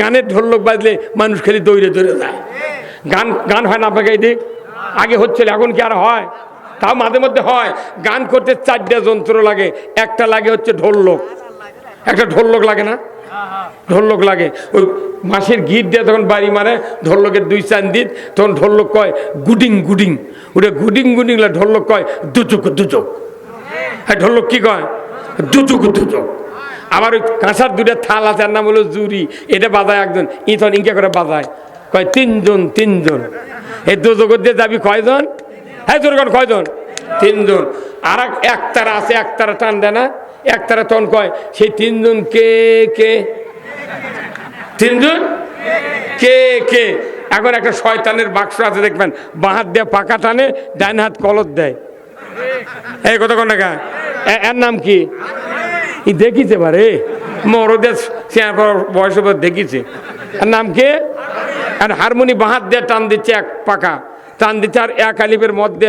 গানের ঢোলক বাজলে মানুষ খালি দৌড়ে দৌড়ে যায়। গান গান হয় না আপনাকে? এই দিক আগে হচ্ছিল, এখন কি আর হয়? তাও মাঝে মধ্যে হয়। গান করতে 4টা যন্ত্র লাগে, একটা লাগে হচ্ছে ঢোলক, একটা ঢোলক লাগে না? ঢোলক লাগে। ওই মাসের গিট দিয়ে তখন বাড়ি মারে ঢোলকের 2-4 দিন, তখন ঢোলক কয় গুডিং গুডিং, ওটা গুডিং গুডিং, ঢোলক কয় দুচুক দুচুক। হ্যাঁ, ঢোলক কি কয়? দুচুক দুচুক। আবার ওই কাঁসার 2টা থাল আছে, নাম হলো জুরি, এটা বাজায় একজন, তখন ইনকা করে বাজায়, কয় 3 জন 3 জন। এই দুজগত দিয়ে যাবি কয়জন? হ্যাঁ তোর কয়জন? 3 জন। আর একতারা আছে, একতারা টান দেয় না, একতারা তখন কয় সেই 3 জন কে কে? 3 জন কে কে? এখন একটা শয়তানের বাক্স আছে দেখবেন, বাঁ হাত দিয়ে পাকা টানে, ডান হাত কলত দেয়। এই কথা কোন না, এর নাম কি? দেখিছে পারে মরদের বয়স দেখিছে, এর নাম কে? আর হারমোনি বাঁ হাত দিয়ে টান দিচ্ছে, এক পাকা টান দিচ্ছে, আর এক আলিপের মধ্যে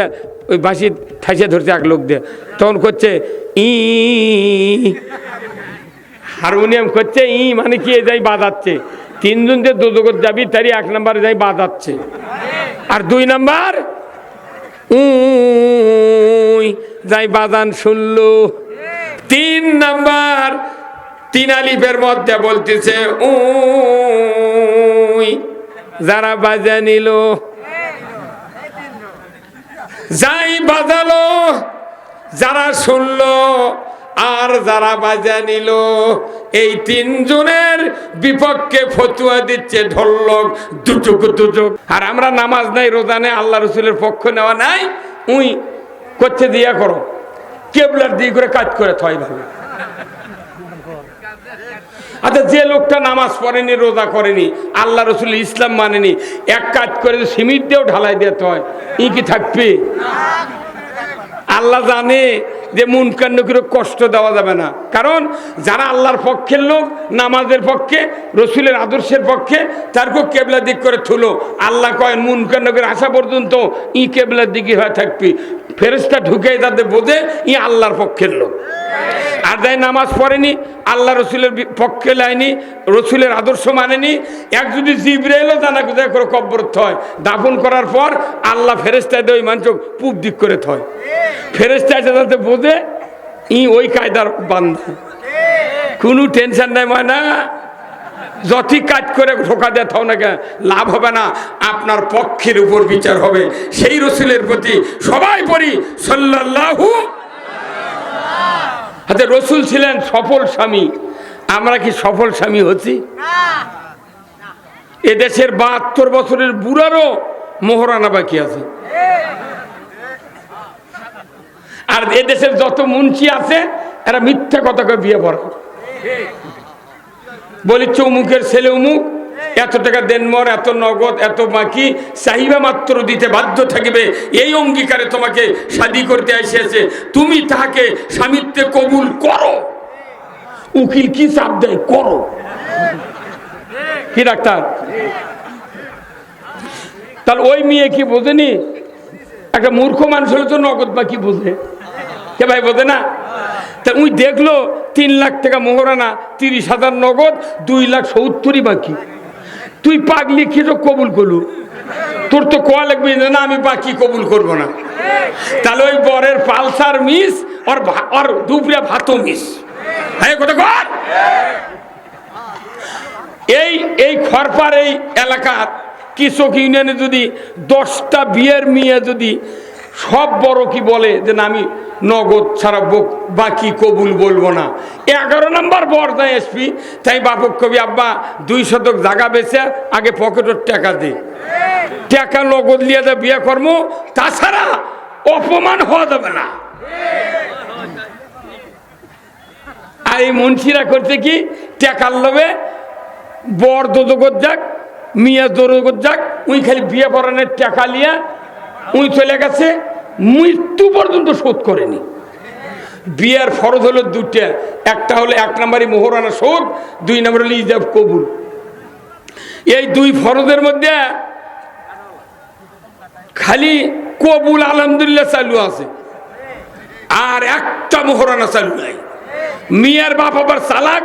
ওই বাঁশি ঠাইসে ধরছে এক লোক দিয়ে, তখন করছে ই, হারমোনিয়াম করছে ই, মানে কি যাই বাজাচ্ছে। 3 জন যে দুজগত যাবি তারই 1 নম্বরে যাই বাজাচ্ছে, আর 2 নম্বর যাই বাজান শুনলো। 3 নম্বর 3 আলিফের মধ্যে বলতেছে যারা বাজা নিল, যাই বাজালো, যারা শুনলো আর যারা বাজা নিল, এই 3 জনের বিপক্ষে ফতুয়া দিচ্ছে ঢোলক দুচুক দুচুক। আর আমরা নামাজ নাই, রোজা নেই, আল্লাহ রসুলের পক্ষ নেওয়া নাই, করছে দিয়া করো, কেবলার দিয়ে করে কাজ করে থয় ভাবে। আচ্ছা, যে লোকটা নামাজ পড়েনি, রোজা করেনি, আল্লাহ রসুল ইসলাম মানেনি, এক কাজ করে সিমিট দিয়েও ঢালাই দিতে হয়, ই কি থাকবে? আল্লাহ জানে যে মুনকার নকিরও কষ্ট দেওয়া যাবে না, কারণ যারা আল্লাহর পক্ষের লোক, নামাজের পক্ষে, রসুলের আদর্শের পক্ষে, তারকেও কেবলার দিক করে থুলো। আল্লাহ কয় মুনকার নকির আসা পর্যন্ত ই কেবলার দিকে হয়ে থাকবি, ফেরেশতা ঢুকে তাদের বোঝে ই আল্লাহর পক্ষের লোক। আর যাই নামাজ পড়েনি, আল্লাহ রসুলের পক্ষে লাইনি, রসুলের আদর্শ মানেনি, এক যদি জিবরাইলও জানা কোথায় করে কবর থয়, দাফন করার পর আল্লাহ ফেরেশতা দিয়ে ওই মানুষ পূব দিক করে থয়, ফেরেশতা এসে যাতে বোঝে ই ওই কায়দার বান্দা, কোনো টেনশন নাই। মানে যতই কাজ করে ঢোকা দিয়ে থাও না কেন, লাভ হবে না, আপনার পক্ষের উপর বিচার হবে। সেই রসুলের প্রতি সবাই পড়ি সাল্লাল্লাহু। হাতে রসুল ছিলেন সফল স্বামী, আমরা কি সফল স্বামী হচ্ছি? এদেশের 72 বছরের বুড়ারও মোহরানা বাকি আছে, আর এদেশের যত মুন্সি আছে এরা মিথ্যা কথাকে বিয়ে পড়ে, বলিচ্ছে অমুকের ছেলে অমুক, এত টাকা দেন মর, এত নগদ, এত বাকি চাহিদা মাত্র দিতে বাধ্য থাকবে, এই অঙ্গীকারে তোমাকে শাদী করতে এসেছে, তুমি তাহাকে স্বামীত্বে কবুল করো। উকিল কি চাপ দেয়? করো। কি ডাক্তার? তাহলে ওই মেয়ে কি বোঝেনি? একটা মূর্খ মানুষ হলে তো নগদ বাকি বোঝে, কে ভাই বোঝে না? তা উই দেখলো 3 লাখ টাকা মোহরানা, 30,000 নগদ, 2,70,000 বাকি। তুই পাগলি খেয়ে কবুল করলু, তোর তো কোয়া লাগবে না আমি বাকি কবুল করব না। তাহলে ওই বরের পালসার মিস, আর দুপুরে ভাতও মিস। হ্যাঁ কথা কর। এই খরপার এই এলাকার কৃষক ইউনিয়নে যদি 10টা বিয়ের মেয়ে যদি সব বড় কি বলে যে না আমি নগদ ছাড়া বাকি কবুল বলবো না, 11 নম্বর বর যায় এসপি, তাই বাপক কবি আব্বা 2 শতক জায়গা বেচে আগে পকেটের টাকা দে, টাকা নগদ নিয়ে যা বিয়ে কর্ম, তাছাড়া অপমান হওয়া যাবে না। আর এই মুন্সিরা করছে কি, টাকার লোভে বর দোজগত যাক, মিয়া দোজগত যাক, উই খালি বিয়ে পড়ানোর টাকা নিয়ে উই চলে গেছে, মৃত্যু পর্যন্ত শোধ করেনি। বিয়ের ফরজ হলো 2টা, একটা হলো 1 নম্বরই মোহরানা শোধ, 2 নম্বর হলো ইজাব কবুল। এই 2 ফরজের মধ্যে খালি কবুল আলহামদুলিল্লাহ চালু আছে, আর একটা মোহরানা চালু নাই। মিয়ার বাপ আবার চালাক,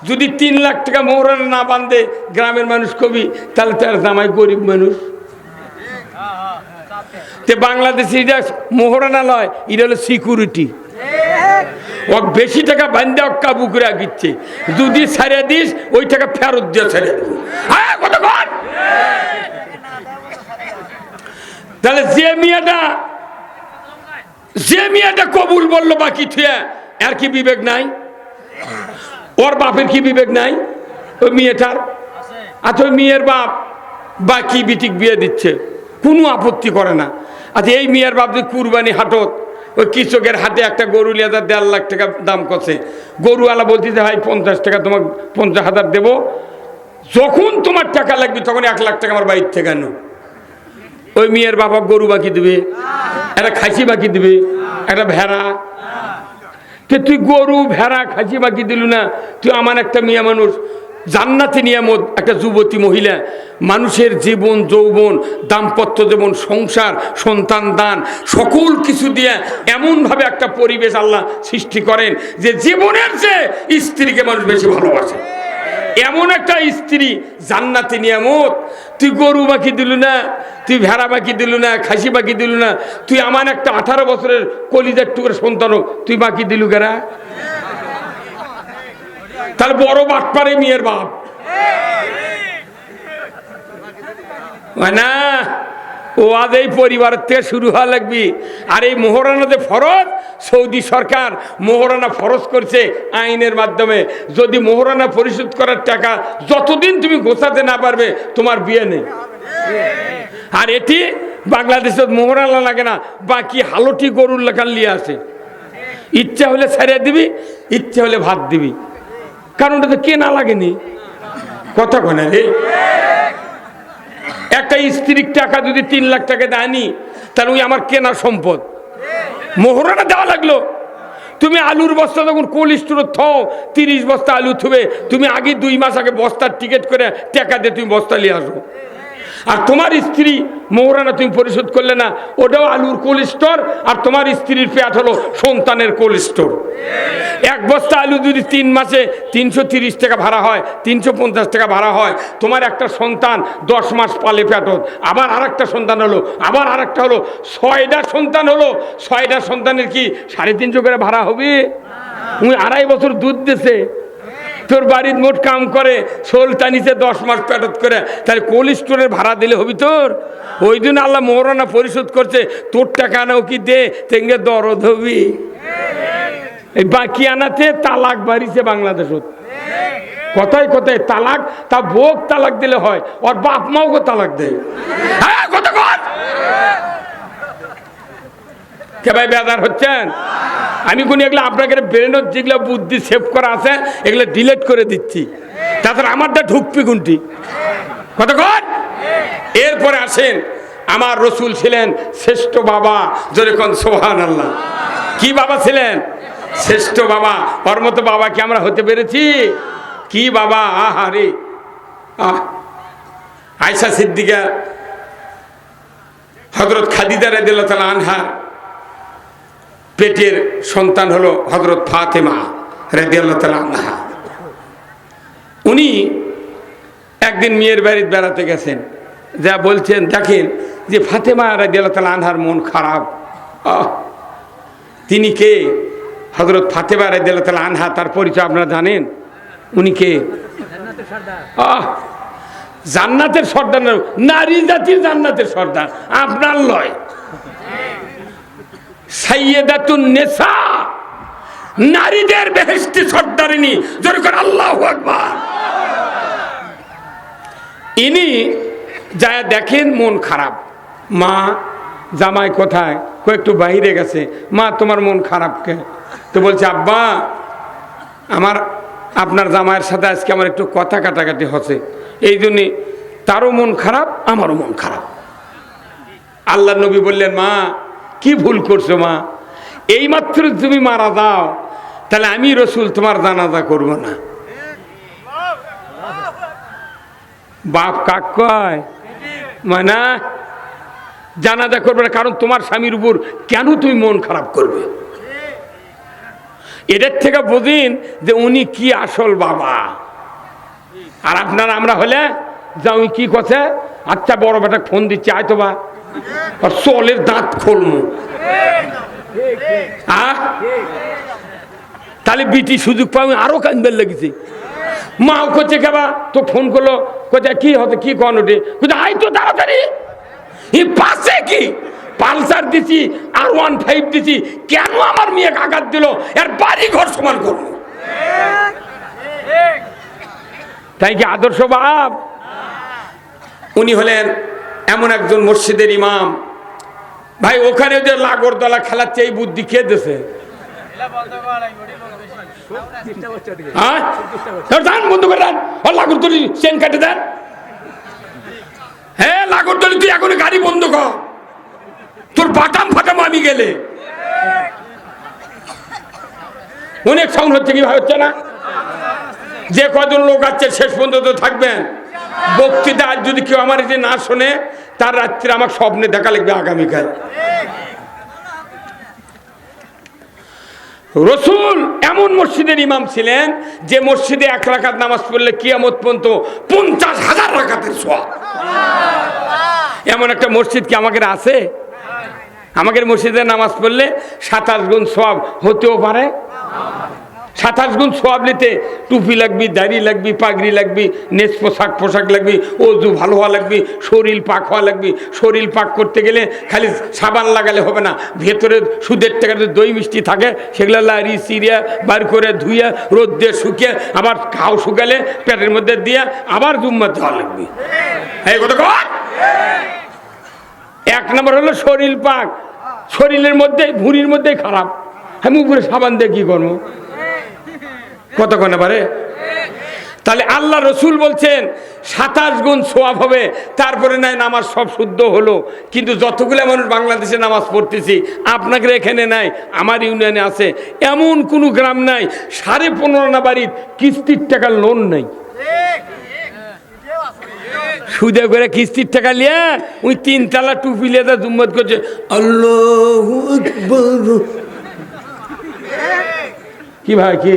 যদি 3 লাখ টাকা মোহরানা না বান্ধে গ্রামের মানুষ কবি, তাহলে তার জামাই গরিব মানুষ। তে বাংলাদেশে এটা মোহরানা লয়, এটা হলো সিকিউরিটি। ও বেশি টাকা বান্ধে কাবু করে দিচ্ছে, যদি ছাড়িয়ে দিস ওই টাকা ফেরত দিয়ে ছাড়িয়ে দেবো। কতক্ষণ তাহলে যে মেয়েটা কবুল বললো বাকি থুয়া, আর কি বিবেক নাই? ওর বাপের কি বিবেক নাই ওই মেয়েটার? আচ্ছা ওই মেয়ের বাপ বাকি বিটিক বিয়ে দিচ্ছে, কোনো আপত্তি করে না। আচ্ছা এই মেয়ের বাপ যদি কুরবানি হাটত, ওই কৃষকের হাটে একটা গরু লিয়ে 1.5 লাখ টাকা দাম করছে, গরুওয়ালা বলতেছে ভাই 50 টাকা তোমাকে 50,000 দেবো, যখন তোমার টাকা লাগবে তখন 1 লাখ টাকা আমার বাড়ির থেকে আনো। ওই মেয়ের বাবা গরু বাকি দেবে, একটা খাসি বাকি দেবে, একটা ভেড়া। তুই গরু ভেড়া খাসি বাকি দিলু না? তুই আমার একটা মেয়ে মানুষ, জান্নাতি নিয়ামত, একটা যুবতী মহিলা, মানুষের জীবন যৌবন দাম্পত্য জীবন সংসার সন্তান দান সকল কিছু দিয়ে এমনভাবে একটা পরিবেশ আল্লাহ সৃষ্টি করেন যে জীবনের চেয়ে স্ত্রীকে মানুষ বেশি ভালোবাসে। এমন একটা স্ত্রী জান্নাতি নিয়ামত। তুই গরু বাকি দিলু না, তুই ভেড়া বাকি দিলু না, খাসি বাকি দিলু না, তুই আমার একটা 18 বছরের কলিজার টুকরা সন্তানও তুই বাকি দিলু কেরা? তাহলে বড় বাটপারে মেয়ের বাপ না। ও আজ এই পরিবারের থেকে শুরু হওয়া লাগবি। আর এই মোহরানা যে ফরজ, সৌদি সরকার মোহরানা ফরজ করছে আইনের মাধ্যমে। যদি মোহরানা পরিশোধ করার টাকা যতদিন তুমি গোছাতে না পারবে তোমার বিয়ে নেই। আর এটি বাংলাদেশে মোহরানা লাগে না, বাকি হালটি গরুর লেখান লিয়ে আসে, ইচ্ছা হলে ছাড়িয়ে দিবি, ইচ্ছা হলে ভাত দিবি, কারণ ওটা তো কেনা লাগেনি। কথা কয় রে, একটা স্ত্রীর টাকা যদি 3 লাখ টাকা দেয়নি, তাহলে ওই আমার কেনা সম্পদ। মোহরানা দেওয়া লাগলো। তুমি আলুর বস্তা যখন কোল্ড স্টোরে থাও, 30 বস্তা আলু থুবে, তুমি আগে 2 মাস আগে বস্তার টিকিট করে টাকা দিয়ে তুমি বস্তা নিয়ে আসো। আর তোমার স্ত্রী মোহরানা তুমি পরিশোধ করলে না, ওটাও আলুর কোল্ড স্টোর, আর তোমার স্ত্রীর পেট হলো সন্তানের কোল্ড স্টোর। 1 বস্তা আলু যদি 3 মাসে 330 টাকা ভাড়া হয়, 350 টাকা ভাড়া হয়, তোমার একটা সন্তান 10 মাস পালে পেটত, আবার আরেকটা সন্তান হলো, আবার আরেকটা হলো, 6টা সন্তান হলো। 6টা সন্তানের কি 350 করে ভাড়া হবে? উনি 2.5 বছর দুধ দিছে, তোর বাড়ির মোট কাম করে সোলতানিতে 10 মাস পেটত করে, তাহলে কোল্ড স্টোরের ভাড়া দিলে হবি তোর? ওই দিন আল্লাহ মোহরানা পরিশোধ করছে, তোর টাকা আনাও কি দে, তেঙ্গে দরদ হবি। এই বাকি আনাতে তালাক বাড়িছে বাংলাদেশত। কথায় কথায় তালাক, তা বোক তালাক দিলে হয়, ওর বাপ মাও তালাক দেয়। হ্যাঁ কথা কর কে ভাই, বেদার হচ্ছেন? আমি কোন এগুলো আপনাকে ব্রেনের যেগুলো বুদ্ধি সেভ করা আছে এগুলো ডিলেট করে দিচ্ছি, তাছাড়া আমারটা ঢুকবে কোনটি। কতক্ষণ এরপরে আসেন, আমার রসুল ছিলেন শ্রেষ্ঠ বাবা, যেরকম সুবহানাল্লাহ। কি বাবা ছিলেন? শ্রেষ্ঠ বাবা। ওর মতো বাবা কি আমরা হতে পেরেছি? কি বাবা! আহারে আয়েশা সিদ্দিকা, হযরত খাদিজা রাদিয়াল্লাহু তাআলা আনহার পেটের সন্তান হলো হযরত ফাতেমা রাদিয়াল্লাহু তাআলা আনহা। উনি একদিন মেয়ের বাড়িতে বেড়াতে গেছেন, যা বলছেন দেখেন যে ফাতেমা রাদিয়াল্লাহু তাআলা আনহার মন খারাপ। তিনি কে? হযরত ফাতেমা রাদিয়াল্লাহু তাআলা আনহা, তার পরিচয় আপনারা জানেন। উনি কে? জান্নাতের সর্দার, নারী জাতির জান্নাতের সর্দার, আপনার লয়। সাইয়্যিদাতুন নিসা, নারীদের বেহেশতি সর্দারিনী, জোরে করে আল্লাহু আকবার। ইনি যায় দেখেন মন খারাপ। মা, জামাই কোথায়? একটু বাইরে গেছে। মা, তোমার মন খারাপ কে? তো বলছে আব্বা, আপনার জামাইয়ের সাথে আজকে আমার একটু কথা কাটাকাটি হচ্ছে, এই জন্যে তারও মন খারাপ, আমারও মন খারাপ। আল্লাহ নবী বললেন, মা কি ভুল করছো মা, এই মাত্র তুমি মারা যাও, তাহলে আমি রসুল তোমার জানাজা করব না। বাপ কাক কয়, মানে জানাজা করবে না, কারণ তোমার স্বামীর উপর কেন তুমি মন খারাপ করবে? এদের থেকে বুঝিন যে উনি কি আসল বাবা। আর আপনারা আমরা হলে যা উনি কি কথা, আচ্ছা বড় বেটা ফোন দিচ্ছে আয় তো বা, আর চলের দাঁত খোলমু। তাহলে বিটি সুযোগ পাবো আরো কান্দবেল লেগেছে। মাও করছে কেবা তো ফোন করলো, কোথায় কি হতো কি কন ওঠে, কোথায় আয় তো তাড়াতাড়ি। পাশে কি পালসার দিছি আর 15 দিছি, কেন আমার মেয়ে আঘাত দিল, এর বাড়ি ঘর সমান করবো। তাই কি আদর্শ বাপ? উনি হলেন এমন একজন মসজিদের ইমাম। ভাই ওখানে যে লাগরদলা খেলাচ্ছে এই বুদ্ধি কে দিয়েছে? বন্ধু করে দেন, লাগরদলি চেন কাটে দেন। হ্যাঁ লাগরদলি তুই এখন গাড়ি বন্ধ কর, তোর বাটাম ফাটাম আমি গেলে। অনেক সাউন্ড হচ্ছে কি ভাই হচ্ছে না? যে কজন লোক আছে শেষ পর্যন্ত থাকবেন। বক্তৃতা আজ যদি কেউ আমার যে না শোনে, তার রাত্রে আমার স্বপ্নে দেখা লাগবে আগামীকাল। রসুল এমন মসজিদের ইমাম ছিলেন যে মসজিদে 1 রাকাত নামাজ পড়লে কিয়ামত পর্যন্ত 50,000 রাকাতের সওয়াব। এমন একটা মসজিদ কি আমাদের আছে? আমাদের মসজিদে নামাজ পড়লে 27 গুণ সওয়াব হতেও পারে। 27 গুণ সওয়াব নিতে টুপি লাগবি, দাড়ি লাগবি, পাগড়ি লাগবি, নেস পোশাক লাগবি, ওযু ভালো হওয়া লাগবি, শরীর পাক হওয়া লাগবি। শরীর পাক করতে গেলে খালি সাবান লাগালে হবে না, ভেতরে সুদের টাকাতে দই মিষ্টি থাকে, সেগুলো লাড়ি চিরিয়া বার করে ধুয়ে রোদ দিয়ে শুকিয়ে আবার খাও শুকালে পেটের মধ্যে দিয়ে আবার জুম্মা দেওয়া লাগবে। এই কথা কর। 1 নম্বর হলো শরীর পাক। শরীরের মধ্যে ভুঁড়ির মধ্যেই খারাপ, আমি উপরে সাবান দিয়ে কি করবো? কতক্ষণে পারে? তাহলে আল্লাহ রসুল বলছেন 27 গুণ সওয়াব হবে। তারপরে নাই নামাজ সব শুদ্ধ হলো, কিন্তু যতগুলো মানুষ বাংলাদেশে নামাজ পড়তেছি, আপনাদের এখানে নাই, আমার ইউনিয়নে আছে, এমন কোনো গ্রাম নাই 15.5 বাড়ির কিস্তির টাকার লোন নাই। সুদে করে কিস্তির টাকা লিয়ে ওই 3 তলা টুপি লিয়ে জুম্মত করছে, আল্লাহু আকবার। কি ভাই কি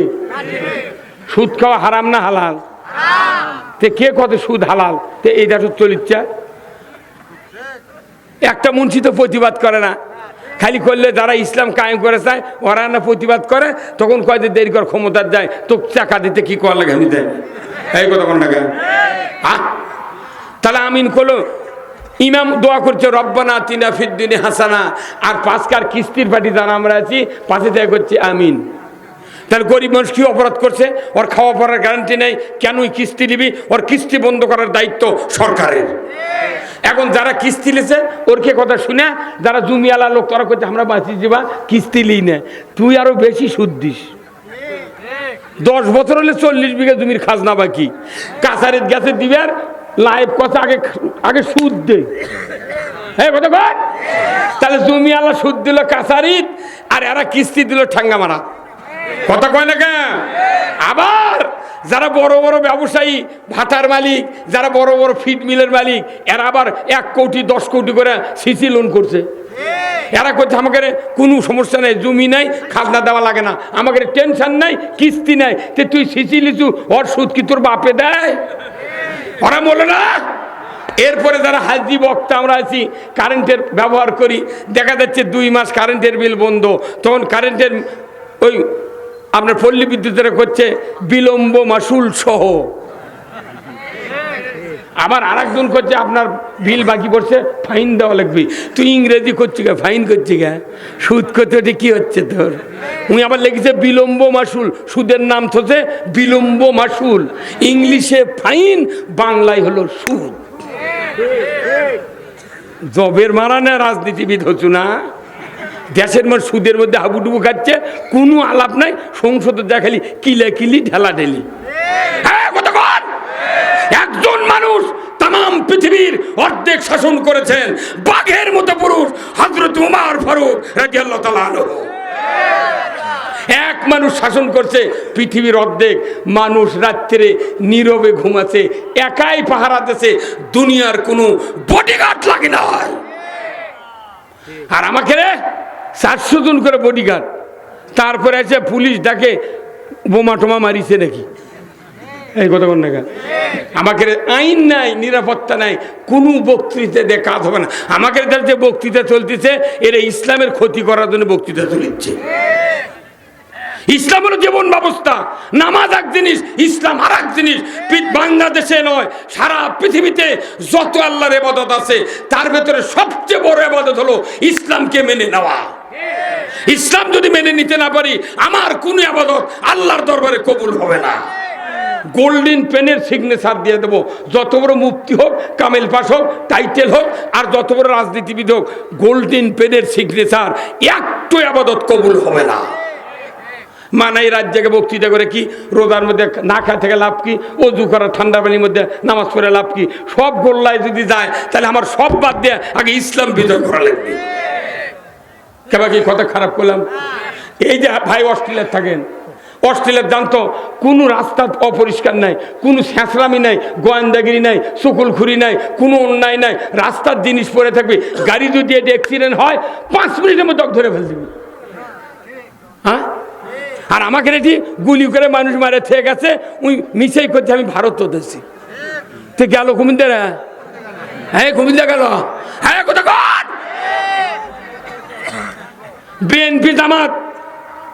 সুদ খাওয়া হারাম না হালাল? তে কে কত সুদ হালাল? তে এইটা তো চলিচ্ছে। একটা মুন্সি তো প্রতিবাদ করে না, খালি করলে যারা ইসলাম কায়েম করে চায় ওরা না প্রতিবাদ করে, তখন কয় যে দেরি কর ক্ষমতার যায় তো চাকা দিতে কি করা লাগে আমি দেয়। এই কথা কোন না কেন? তাহলে আমিন করলো, ইমাম দোয়া করছে রব্বানা আতিনা ফিদ দুনিয়া হাসানা, আর 5 কিস্তির পার্টি যারা আমরা আছি 5 থেকে করছি আমিন। তাহলে গরিব মানুষ কি অপরাধ করছে? ওর খাওয়া পড়ার গ্যারান্টি নেই, কেনই কিস্তি নিবি? ওর কিস্তি বন্ধ করার দায়িত্ব সরকারের। এখন যারা কিস্তি লিছে ওর কে কথা শুনে, যারা জমিওয়ালা লোক তারা করছে আমরা বাঁচি যাবা কিস্তি লিই না, তুই আরো বেশি সুদ দিস। 10 বছর হলে 40 বিঘা জমির খাজনা বাকি, কাছারিত গেছে দিবার লাইভ কথা আগে সুদ দে। হ্যাঁ কথা কর। তাহলে জমিওয়ালা সুদ দিল কাছারিত, আর এরা কিস্তি দিল ঠাঙ্গা মারা। কথা কয় না কেন? আবার যারা বড় বড় ব্যবসায়ী, ভাটার মালিক, যারা বড় বড় ফিড মিলের মালিক, এরা আবার 1 কোটি 10 কোটি করে সিসি লোন করছে। এরা করছে আমাকে কোনো সমস্যা নেই, জমি নাই, খাজনা দেওয়া লাগে না, আমাকে টেনশন নাই, কিস্তি নাই। তে তুই সিসি লিচু, ওর সুদ কি তোর বাপে দেয়? ওরা বলে না। এরপরে যারা হাজি বক্তা আমরা আছি, কারেন্টের ব্যবহার করি, দেখা যাচ্ছে 2 মাস কারেন্টের বিল বন্ধ, তখন কারেন্টের ওই আপনার পল্লী বিদ্যুতের করছে বিলম্ব মাসুল সহ। আবার আরেকজন করছে আপনার বিল বাকি পড়ছে, ফাইন দেওয়া লাগবে। তুই ইংরেজি করছি গা, ফাইন করছি গা, সুদ করতে কি হচ্ছে তোর? উনি আবার লিখেছে বিলম্ব মাসুল, সুদের নাম হচ্ছে বিলম্ব মাসুল, ইংলিশে ফাইন, বাংলায় হলো সুদ। জবের মারা না রাজনীতিবিদ হচ্ছু না, দেশের মানুষ সুদের মধ্যে হাবুডুবু খাচ্ছে, কোনো আলাপ নাই, সংসদে যা খালি কিলা কিলি ঢেলা ঢেলি। একজন মানুষ তাম পৃথিবীর অর্ধেক শাসন করেছেন, বাঘের মতো পুরুষ হযরত ওমর ফারুক রাদিয়াল্লাহু তাআলা আনহু। এক মানুষ শাসন করছে পৃথিবীর অর্ধেক। মানুষ রাত্রে নীরবে ঘুমাচ্ছে, একাই পাহারা দিচ্ছে, দুনিয়ার কোনো বডিগার্ড লাগে না হয়। আর আমাকে 400 জন করে বডিগার্ড, তারপরে এসে পুলিশ ডাকে বোমা টোমা মারিছে নাকি, এই কথা কোন না। আমাকে আইন নাই, নিরাপত্তা নাই, কোনো বক্তৃতা দিয়ে কাজ হবে না। আমাদের যে বক্তৃতা চলতেছে এরা ইসলামের ক্ষতি করার জন্য বক্তৃতা চলছে। ইসলাম হলো জীবন ব্যবস্থা, নামাজ এক জিনিস, ইসলাম আর এক জিনিস। বাংলাদেশে নয়, সারা পৃথিবীতে যত আল্লাহর ইবাদত আছে তার ভেতরে সবচেয়ে বড় ইবাদত হলো ইসলামকে মেনে নেওয়া। ইসলাম যদি মেনে নিতে না পারি আমার কোন ইবাদত আল্লাহর দরবারে কবুল হবে না। গোল্ডেন পেনের সিগনেচার দিয়ে দেবো, যত বড় মুফতি হোক, কামেল পাশ হোক, টাইটেল হোক, আর যত বড় রাজনীতিবিদ হোক, গোল্ডেন পেনের সিগনেচার একটু ইবাদত কবুল হবে না। মানাই রাজ্যকে বক্তৃতা করে কি, রোজার মধ্যে না খায় থেকে লাভ কি, অজু করা ঠান্ডা পানির মধ্যে নামাজ পড়ে লাভ কি, সব গোল্লায় যদি যায় তাহলে আমার সব বাদ দিয়ে আগে ইসলাম বিজয় করা লাগবে। কেবা কি কথা খারাপ করলাম? এই যে ভাই অস্ট্রেলিয়ার থাকেন, অস্ট্রেলিয়ার জানতো কোনো রাস্তা অপরিষ্কার নাই, কোনো স্যাঁচড়ামি নাই, গোয়েন্দাগিরি নাই, চকুলখুরি নাই, কোনো অন্যায় নাই, রাস্তার জিনিস পরে থাকবে। গাড়ি যদি এটা অ্যাক্সিডেন্ট হয় 5 মিনিটের মধ্যে ধরে ফেল দিবি। হ্যাঁ, আর আমাকে এটি গুলি করে মানুষ মারে থেকে গেছে, ওই মিশাই করছে আমি ভারত দেশি। তো গেল কুমিল্লারা, হ্যাঁ কুমিল্লা গেল, হ্যাঁ কোথা বিএনপি জামাত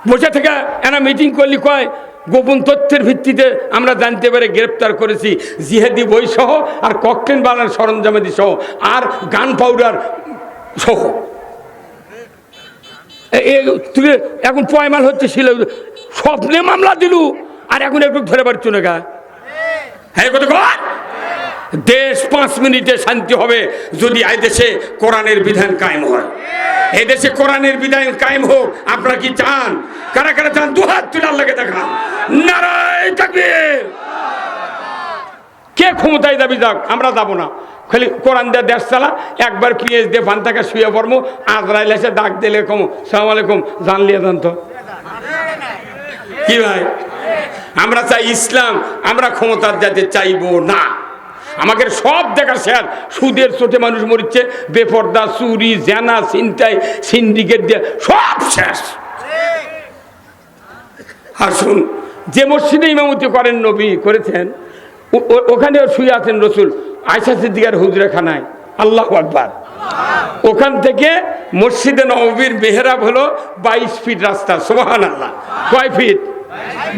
বসে থেকে এরা মিটিং করলি, কয় গোপন তথ্যের ভিত্তিতে আমরা জানতে পারে গ্রেপ্তার করেছি জিহাদি বই সহ আর ককটেল বানার সরঞ্জামাদি সহ আর গান পাউডার সহ। তুই এখন পয়মাল হচ্ছে ছিল, স্বপ্নে মামলা দিলু আর এখন একটু ধরে পারছো না গা। হ্যাঁ কত দেশ 5 মিনিটে শান্তি হবে যদি এই দেশে কোরআনের বিধান কায়েম হয়। এই দেশে কোরআনের বিধান কায়েম হোক। আপনারা কি চান? কারা কারা চান? দুহাত তুলে আল্লাহকে দেখান। নারায়ে তাকবীর। কে ক্ষমতায় যাবি যাক, আমরা যাব না। খালি কোরআন দিয়ে দেশ চালা, একবার পিএইচ দিয়ে ফান্তাকে শুয়ে পড়বো, আজরাইল এসে ডাক দিলে কম সালাম আলাইকুম জানলিয়ে জানতো কি ভাই? আমরা চাই ইসলাম, আমরা ক্ষমতার যাতে চাইবো না। আমাদের সব দেখা শেয়ার, সুদের চোটে মানুষ মরিচ্ছে, বেপর্দা, চুরি, জেনা, ছিনতাই, সিন্ডিকেট দিয়ে সব শেষ। আর শুন, যে মসজিদে ইমামতি করেন নবী করেছেন, ওখানে শুয়ে আছেন রসুল আয়েশা সিদ্দিকার হুজরাখানায়। আল্লাহু আকবার। ওখান থেকে মসজিদে নববীর মেহরাব হলো 22 ফিট রাস্তা। সুবহানাল্লাহ। কয় ফিট?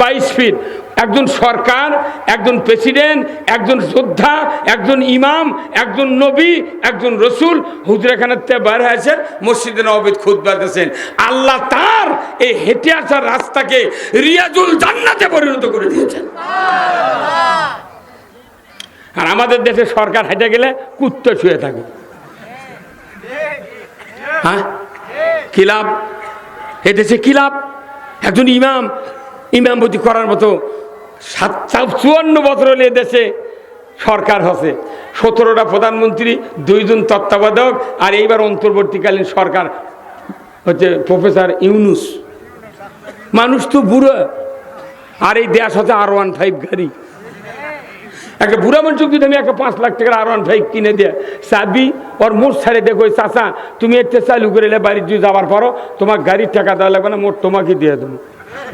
22 ফিট। একজন সরকার, একজন প্রেসিডেন্ট, একজন যোদ্ধা, একজন ইমাম, একজন নবী, একজন রসুল হুজরাখানার থেকে বের হয়েছে মসজিদে নববীতে খুতবা দিয়েছেন। আল্লাহ তার এই হেঁটে আসার রাস্তাকে রিয়াজুল জান্নাতে পরিণত করে দিয়েছেন। আর আমাদের দেশে সরকার হেঁটে গেলে কুত্তে শুয়ে থাকে। হ্যাঁ, কি লাভ? এ দেশে কি লাভ? একজন ইমামতি করার মতো 54 বছর হলে দেশে সরকার হচ্ছে, 17টা প্রধানমন্ত্রী, 2 জন তত্ত্বাবধায়ক, আর এইবার অন্তর্বর্তীকালীন সরকার হচ্ছে প্রফেসর ইউনুস। মানুষ তো বুড়ো, আর এই দেশ হচ্ছে R15 গাড়ি। একটা বুড়া মানুষ যদি আমি একটা 5 লাখ টাকার R15 কিনে দিয়ে চাবি ওর মোট ছাড়ে দেখো, চাচা তুমি একটা চালু করে বাড়ির দিয়ে যাওয়ার পরও তোমার গাড়ির টাকা দেওয়া লাগবে না, মোট তোমাকে দিয়ে দেবো।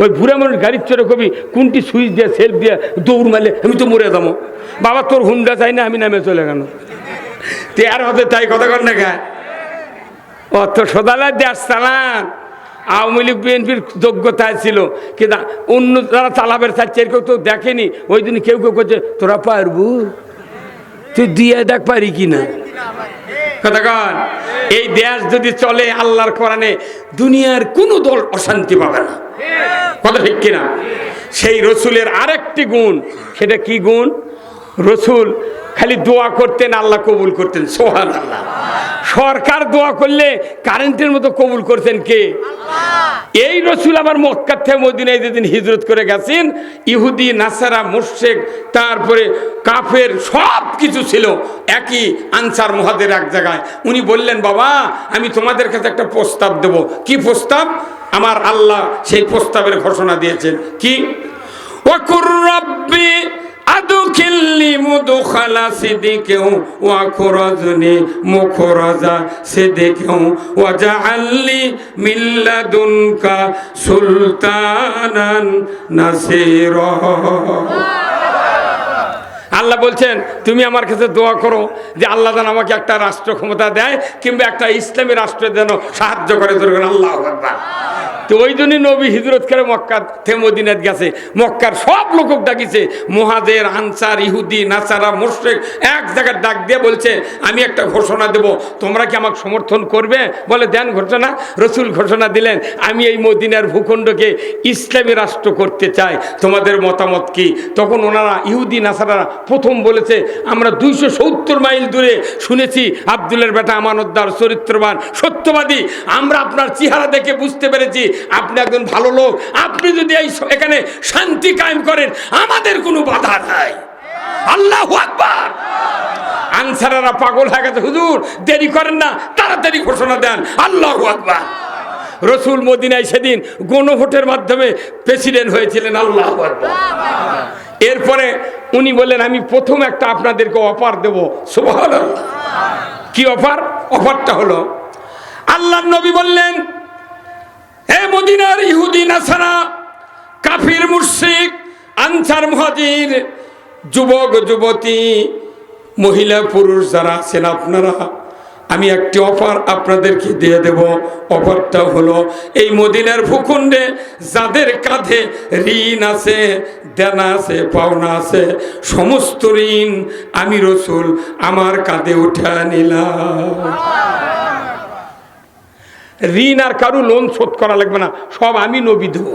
ওই বুড়া মানুষ গাড়ির চড়ে কবি কোনটি সুইচ দিয়ে সেলফ দিয়ে দৌড় মারলে আমি তো মরে যাবো। বাবা তোর হুন্ডা চাই না, আমি নামে চলে গেল। তে আর হতে তাই কথা কর না গা, অত সদালায় দেশ চালান। আওয়ামী লীগ বিএনপির যোগ্যতায় ছিল, কিন্তু অন্য যারা চালাবের চাচ্ছে কেউ তো দেখেনি। ওই দিন কেউ কেউ করছে তোরা পারবু, তুই দিয়ে দেখ পারি কিনা। কথা কন, এই দেশ যদি চলে আল্লাহর কোরআনে, দুনিয়ার কোনো দল অশান্তি পাবে না। কথা ঠিক কিনা? সেই রসুলের আরেকটি গুণ, সেটা কি গুণ? রসুল খালি দোয়া করতেন, আল্লাহ কবুল করতেন। সুবহানাল্লাহ। সরকার দোয়া করলে কারেন্টের মতো কবুল করতেন কে? এই রসুল আবার মক্কা থেকে মদিনায় যেদিন হিজরত করে গেছেন, ইহুদি, নাসারা, মুশরিক, তারপরে কাফের সব কিছু ছিল একই আনসার মুহাজির এক জায়গায়। উনি বললেন, বাবা আমি তোমাদের কাছে একটা প্রস্তাব দেব। কি প্রস্তাব? আমার আল্লাহ সেই প্রস্তাবের ঘোষণা দিয়েছেন। কি? ওয়াকুর রাব্বি আদখিলনি মুদখালা সিদিকিন ওয়া খুরাজনি মুখরাজা সিদিকিন ওয়া জাআলনি মিন লাদুনকা সুলতানান নাসীরা। আল্লাহ বলছেন তুমি আমার কাছে দোয়া করো যে আল্লাহ যেন আমাকে একটা রাষ্ট্র ক্ষমতা দেয়, কিংবা একটা ইসলামী রাষ্ট্রের যেন সাহায্য করে। আল্লাহু আকবার। তো ওই জন্যই নবী হিজরত করে মক্কা থেকে মদিনাত গেছে। মক্কার সব লোক ডাকিছে, মুহাজির, আনসার, ইহুদি, নাসারা, মুশরিক, এক জায়গায় ডাক দিয়ে বলছে আমি একটা ঘোষণা দেব, তোমরা কি আমাকে সমর্থন করবে? বলে দেন ঘোষণা। রসুল ঘোষণা দিলেন আমি এই মদিনার ভূখণ্ডকে ইসলামী রাষ্ট্র করতে চাই, তোমাদের মতামত কি? তখন ওনারা ইহুদি নাসারারা প্রথম বলেছে আমরা 270 মাইল দূরে শুনেছি আব্দুলের বেটা আমানতদার, চরিত্রবান, সত্যবাদী, আমরা আপনার চেহারা দেখে বুঝতে পেরেছি আপনি একজন ভালো লোক, আপনি যদি এখানে শান্তি কায়েম করেন আমাদের কোনো বাধা নাই। আল্লাহু আকবার। আনসাররা পাগল হয়ে গেছে, হুজুর দেরি করেন না, তাড়াতাড়ি ঘোষণা দেন। আল্লাহু আকবার। রসুল মদিনায় সেদিন গণভোটের মাধ্যমে প্রেসিডেন্ট হয়েছিলেন। আল্লাহু আকবার। এরপরে উনি বললেন আমি প্রথম একটা আপনাদেরকে অফার দেব। সুবহানাল্লাহ। কি অফার? অফারটা হলো আল্লাহর নবী বললেন হে মদিনার ইহুদি, নাসারা, কাফির, মুশরিক, আনসার, মুহাজির, যুবক, যুবতী, মহিলা, পুরুষ যারা আছেন আপনারা, আমি একটি অফার আপনাদেরকে দিয়ে দেব। অফারটা হলো এই মদিনার ভূখণ্ডে যাদের কাঁধে ঋণ আছে, দেনা আছে, পাওনা আছে, সমস্ত ঋণ আমি রসুল আমার কাঁধে উঠে নিলাম। ঋণ আর কারু লোন শোধ করা লাগবে না, সব আমি নবী দেব।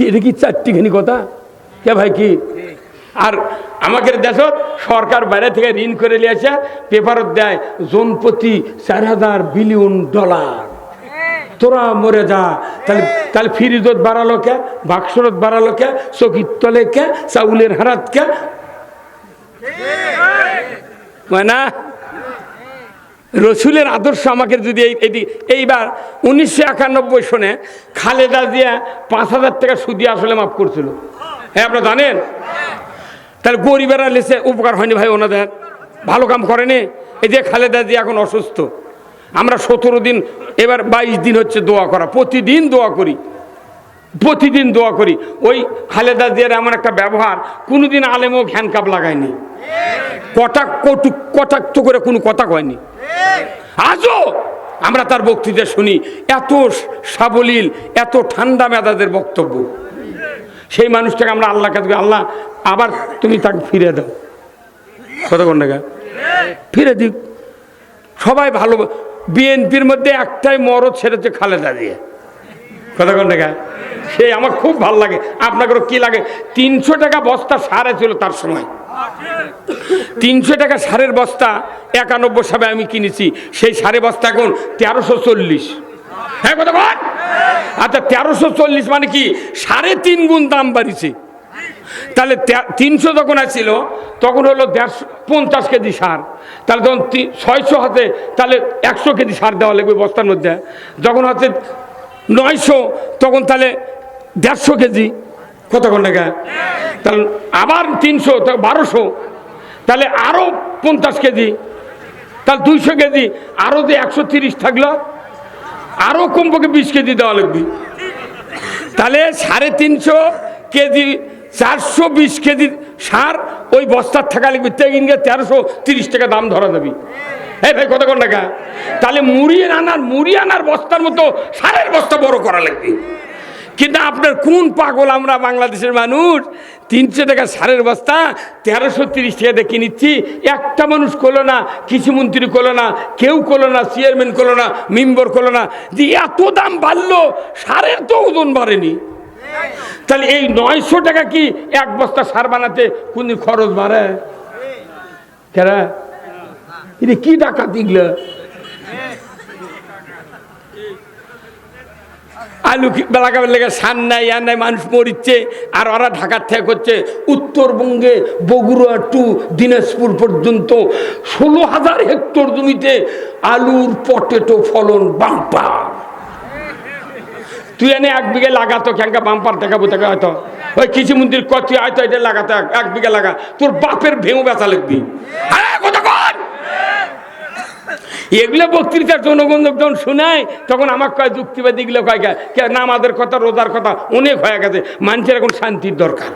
এটা কি চারটিখানি কথা কে ভাই? কি আর আমাদের দেশত সরকার বাইরে থেকে ঋণ করে নিয়ে আসে, পেপারত দেয় জনপ্রতি 4000 বিলিয়ন ডলার। তোরা মরে যা। তাহলে ফ্রিজত বাড়ালো কে, বাক্সরত বাড়ালো কে, চকির তলে কে, চাউলের হারাত কে, না? রসুলের আদর্শ আমাকে যদি এইবার 1991 সনে খালেদা জিয়া 5000 টাকা সুদি আসলে মাফ করছিল। হ্যাঁ আপনারা জানেন? তাহলে গরিবেরা লেসে উপকার হয়নি ভাই, ওনাদের ভালো কাম করেনি। এই যে খালেদা জিয়া এখন অসুস্থ, আমরা 17 দিন, এবার 22 দিন হচ্ছে দোয়া করা, প্রতিদিন দোয়া করি, প্রতিদিন দোয়া করি। ওই খালেদা জিয়ার এমন একটা ব্যবহার, কোনোদিন আলেমও হ্যান্ডকাপ লাগায়নি, কটাক্ত করে কোনো কথা কয়নি। আজও আমরা তার বক্তৃতা শুনি, এত সাবলীল, এত ঠান্ডা মেজাজের বক্তব্য। সেই মানুষটাকে আমরা আল্লাহ কাছে, আল্লাহ আবার তুমি তাকে ফিরে দাও, কথা কোন টাকা ফিরে দিক। সবাই ভালো। বিএনপির মধ্যে একটাই মরদ, সেটা হচ্ছে খালেদা জিয়া, কথা কোন টাকা। সে আমার খুব ভালো লাগে। আপনাকে কি লাগে? 300 টাকা বস্তা সারে ছিল তার সময়, 300 টাকা সারের বস্তা 91 সালে আমি কিনেছি, সেই সারে বস্তা এখন 1340। হ্যাঁ কথা বল। আচ্ছা 1340 মানে কি 3.5 গুণ দাম বাড়িছে। তাহলে 300 যখন আসছিল তখন হলো 50 কেজি সার, তাহলে তখন 600 হাতে, তাহলে 100 কেজি সার দেওয়া লাগবে বস্তার মধ্যে। যখন হচ্ছে 900 তখন তাহলে 150 কেজি, কতক্ষণ টাকা। তাহলে আবার 300, 1200, তাহলে আরও 50 কেজি, তাহলে 200 কেজি, আরও যে 130 থাকলো, আরও কমপক্ষে 20 কেজি দেওয়া লাগবে। তাহলে 350 কেজি, 420 কেজি সার ওই বস্তার থাকা লাগবে। 1330 টাকা দাম ধরা যাবে। হ্যাঁ ভাই কতক্ষণ টাকা। তাহলে মুড়ি আনার বস্তার মতো সারের বস্তা বড় করা লাগবে। কিন্তু আপনার কোন পাগল আমরা বাংলাদেশের মানুষ, 300 টাকা সারের বস্তা 1330 টাকাতে কিনিচ্ছি। একটা মানুষ করলো না, কৃষিমন্ত্রী করলো না, কেউ করলো না, চেয়ারম্যান করলো না, মেম্বার করলো না, যে এত দাম বাড়লো, সারের তো ওজন বাড়েনি। তাহলে এই 900 টাকা কি এক বস্তা সার বানাতে কোন খরচ বাড়ে? কেরা এটা কি ডাকাতি গেল? আলু লাগাবার লেগে সার নাই, আর নাই, মানুষ মরিচ্ছে। আর ওরা ঢাকার থেকে করছে উত্তরবঙ্গে বগুড়া টু দিনাজপুর পর্যন্ত 16,000 হেক্টর জমিতে আলুর পটেটো ফলন বাম্পার। তুই এনে 1 বিঘে লাগাতো, ক্যাঙ্কা বাম্পার দেখাবো তাকে হয়তো ওই কৃষি মন্ত্রীর কত আয়তো এটা লাগাতে 1 বিঘা লাগা, তোর বাপের ভেঙে বেচা লিখবি। এগুলো বক্তৃতার জনগণ যখন শোনায় তখন আমার কয় যুক্তিবাদী গুলো কয় নামাজের কথা, রোজার কথা অনেক হয়ে গেছে, মানুষের এখন শান্তির দরকার।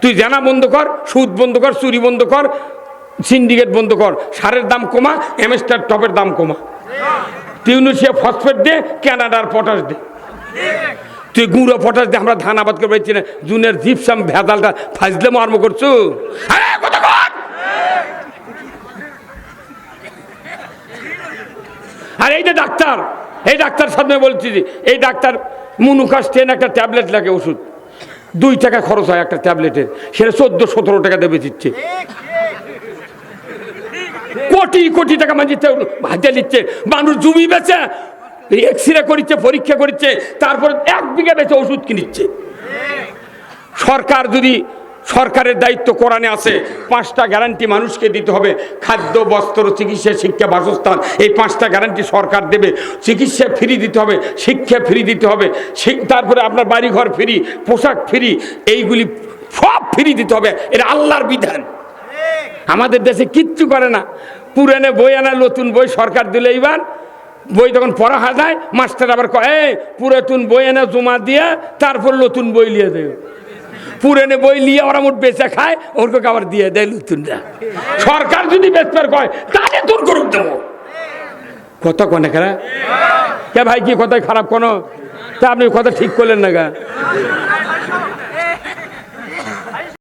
তুই জানা বন্ধ কর, সুদ বন্ধ কর, চুরি বন্ধ কর, সিন্ডিকেট বন্ধ কর, সারের দাম কমা, এমএস্টার টপের দাম কমা, টিউনিশিয়া ফসফেট দে, কানাডার পটাশ দে, তুই গুঁড়ো পটাশ দে, আমরা ধান আবাদ করে পারছি না, জুনের জিপসাম ভেজালটা ফাজলে আরম্ভ করছো। আর এই যে ডাক্তার, এই ডাক্তার সামনে বলছি যে এই ডাক্তার মুনুকাস্টেন একটা ট্যাবলেট লাগে, ওষুধ 2 টাকা খরচ হয় একটা ট্যাবলেটের, সেটা 14-17 টাকা দেবে দিচ্ছে, কোটি কোটি টাকা মানুষ হাতে নিচ্ছে, মানুষ জমি বেচে এক্সরে করিচ্ছে, পরীক্ষা করছে, তারপরে 1 বিঘা বেচে ওষুধ কিনিচ্ছে। সরকার যদি, সরকারের দায়িত্ব কোরআনে আছে, 5টা গ্যারান্টি মানুষকে দিতে হবে, খাদ্য, বস্ত্র, চিকিৎসা, শিক্ষা, বাসস্থান, এই 5টা গ্যারান্টি সরকার দেবে। চিকিৎসা ফ্রি দিতে হবে, শিক্ষা ফ্রি দিতে হবে, তারপরে আপনার বাড়িঘর ফ্রি, পোশাক ফ্রি, এইগুলি সব ফ্রি দিতে হবে, এটা আল্লাহর বিধান। আমাদের দেশে কিচ্ছু করে না, পুরানো বই আনা, নতুন বই সরকার দিলে এইবার বই তখন পড়া হয় যায়, মাস্টার আবার কয় পুরাতন বই এনে জমা দিয়ে তারপর নতুন বই লিয়ে দেয়, পুরানো বই লিয়ে ওরা মোট বেচে খায়, ওরকে আবার দিয়ে দেয় নতুনটা। সরকার যদি বেচবার কয় তাহলে তোর করুক দেবো, কথা কনে খারাপ কে ভাই, কি কথাই খারাপ কোনো, তা আপনি কথা ঠিক করলেন না গা।